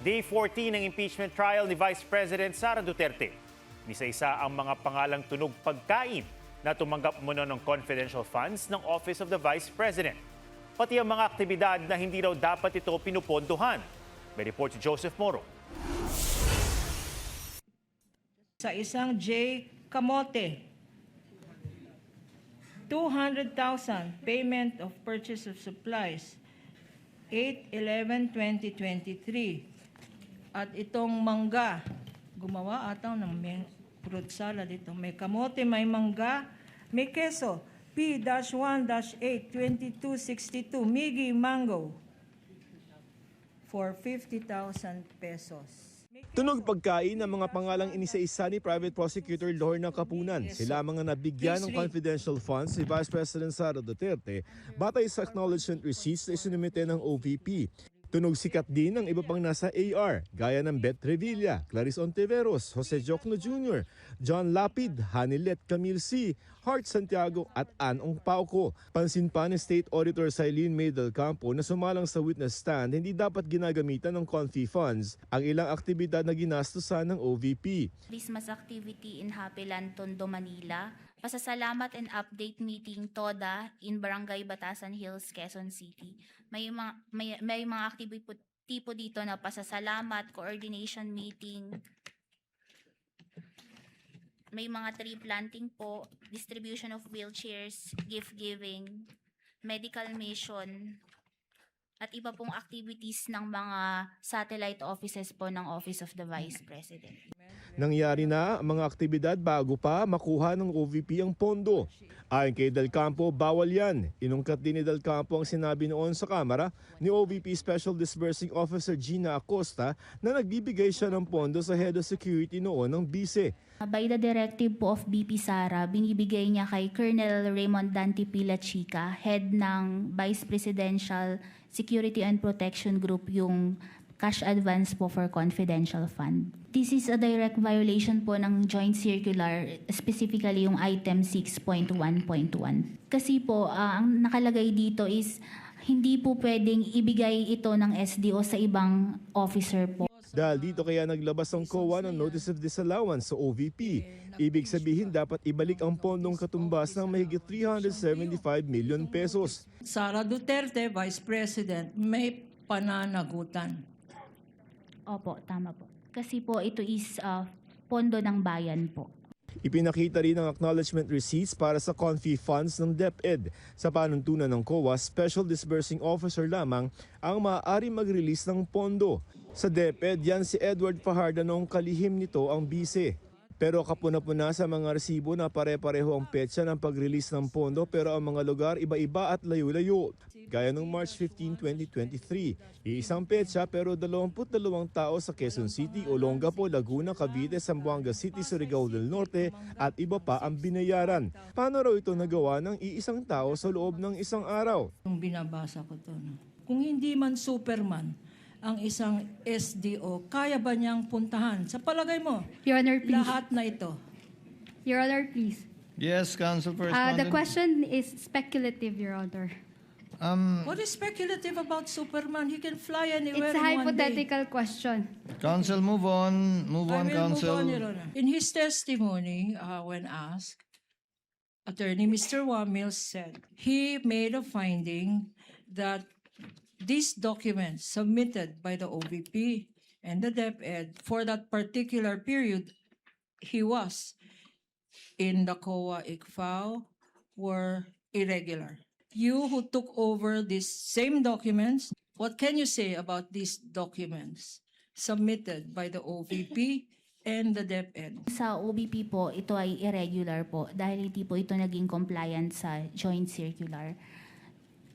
Day 14 ng impeachment trial ni Vice President Sara Duterte. Isa-isa ang mga pangalang tunog pagkain na tumanggap muna ng confidential funds ng Office of the Vice President. Pati ang mga aktibidad na hindi raw dapat ito pinupondohan. May report si Joseph Moro. Sa isang J. Camote, 200,000 payment of purchase of supplies, 8/11/2023. At itong mangga, gumawa ata ng fruit salad ito. May kamote, may mangga, may keso. P-1-8-2262, Miggy Mango, for 50,000 pesos. Tunog pagkain ang mga pangalang inisa-isa ni Private Prosecutor Lorna Kapunan. Sila mga nabigyan ng confidential funds si Vice President Sara Duterte batay sa acknowledgement receipts na isinumite ng OVP. Tunog sikat din ng iba pang nasa AR, gaya ng Beth Revilla, Clarice Ontiveros, Jose Jocno Jr., John Lapid, Hanilet Camille C., Hart Santiago at Ann Ong Pauco. Pansin pa ni State Auditor Cylene May del Campo na sumalang sa witness stand hindi dapat ginagamitan ng confi funds ang ilang aktibidad na ginastusan ng OVP. Christmas activity in Hapilan, Tondo, Manila. Pasasalamat and update meeting TODA in Barangay Batasan Hills, Quezon City. May mga activity tipo dito na pasasalamat, coordination meeting. May mga tree planting po, distribution of wheelchairs, gift giving, medical mission, at iba pong activities ng mga satellite offices po ng Office of the Vice President. Nangyari na ang mga aktibidad bago pa makuha ng OVP ang pondo. Ayon kay Del Campo, bawal yan. Inungkat din ni Del Campo ang sinabi noon sa Kamara ni OVP Special Disbursing Officer Gina Acosta na nagbibigay siya ng pondo sa Head of Security noon ng bise. By the directive po of BP Sara, binibigay niya kay Colonel Raymond Dante Pila Chica, head ng Vice Presidential Security and Protection Group, yung cash advance po for confidential fund. This is a direct violation po ng joint circular, specifically yung item 6.1.1. Kasi po, ang nakalagay dito is hindi po pwedeng ibigay ito ng SDO sa ibang officer po. Dahil dito kaya naglabas ang COA ng Notice of Disallowance sa OVP. Ibig sabihin dapat ibalik ang pondong katumbas ng mahigit 375 million pesos. Sara Duterte, Vice President, may pananagutan. Opo, tama po. Kasi po ito is pondo ng bayan po. Ipinakita rin ang acknowledgement receipts para sa confi funds ng DepEd. Sa panuntunan ng COA, Special Disbursing Officer lamang ang maaari mag-release ng pondo. Sa DepEd, yan si Edward Fajardo noong kalihim nito ang bise. Pero kapuna-puna sa mga resibo na pare-pareho ang petsa ng pag-release ng pondo pero ang mga lugar iba-iba at layo-layo. Gaya noong March 15, 2023, iisang petsa pero 22 tao sa Quezon City, Olongapo, Laguna, Cavite, Zamboanga City, Surigao del Norte at iba pa ang binayaran. Paano raw ito nagawa ng iisang tao sa loob ng isang araw? Yung binabasa ko to, no? Kung hindi man Superman ang isang SDO, kaya ba niyang puntahan? Sa palagay mo, Your Honor, please. lahat na ito. Your Honor, please. Yes, Counsel for Respondent. The question is speculative, Your Honor. What is speculative about Superman? He can fly anywhere It's a in one day. hypothetical question. Counsel, move on. Move I on, will Counsel. move on, Your Honor. In his testimony, when asked, Attorney Mr. Wamil said he made a finding that these documents submitted by the OVP and the DepEd for that particular period he was in the COA ICFAO were irregular. You who took over these same documents, what can you say about these documents submitted by the OVP and the DepEd? Sa OBP po, ito ay irregular po dahil hindi po ito naging compliant sa joint circular.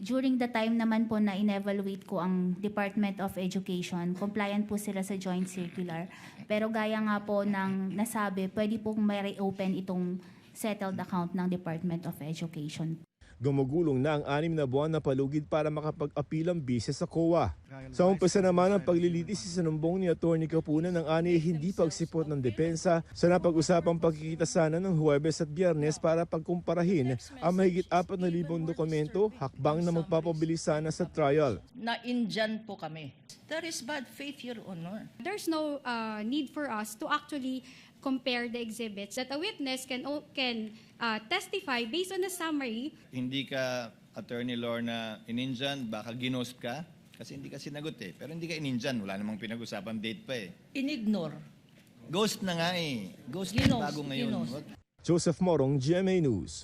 During the time naman po na in-evaluate ko ang Department of Education, compliant po sila sa joint circular. Pero gaya nga po ng nasabi, pwede pong may reopen itong settled account ng Department of Education. Gumugulong na ang 6 na buwan na palugid para makapag-apil ang bise sa COA. Sa umpisa naman ang paglilitis isinumbong ni Atty. Kapunan ng ani hindi pagsipot ng depensa sa napag-usapang pagkikita sana ng Huwebes at Biyernes para pagkumparahin ang mahigit 4,000 dokumento, hakbang na magpapabilis sana sa trial. Na indyan po kami. That is bad faith, Your Honor. There's no need for us to actually compare the exhibits. That a witness can testify based on a summary. Hindi ka, Attorney Lorna, ininjan, baka ginosp ka? Kasi hindi ka sinagot eh. Pero hindi ka ininjan, wala namang pinag-usapan date pa eh. Inignore. Ghost na nga eh. Ghost Ginost, na bago ngayon. ginost. Wag- Joseph Morong, GMA News.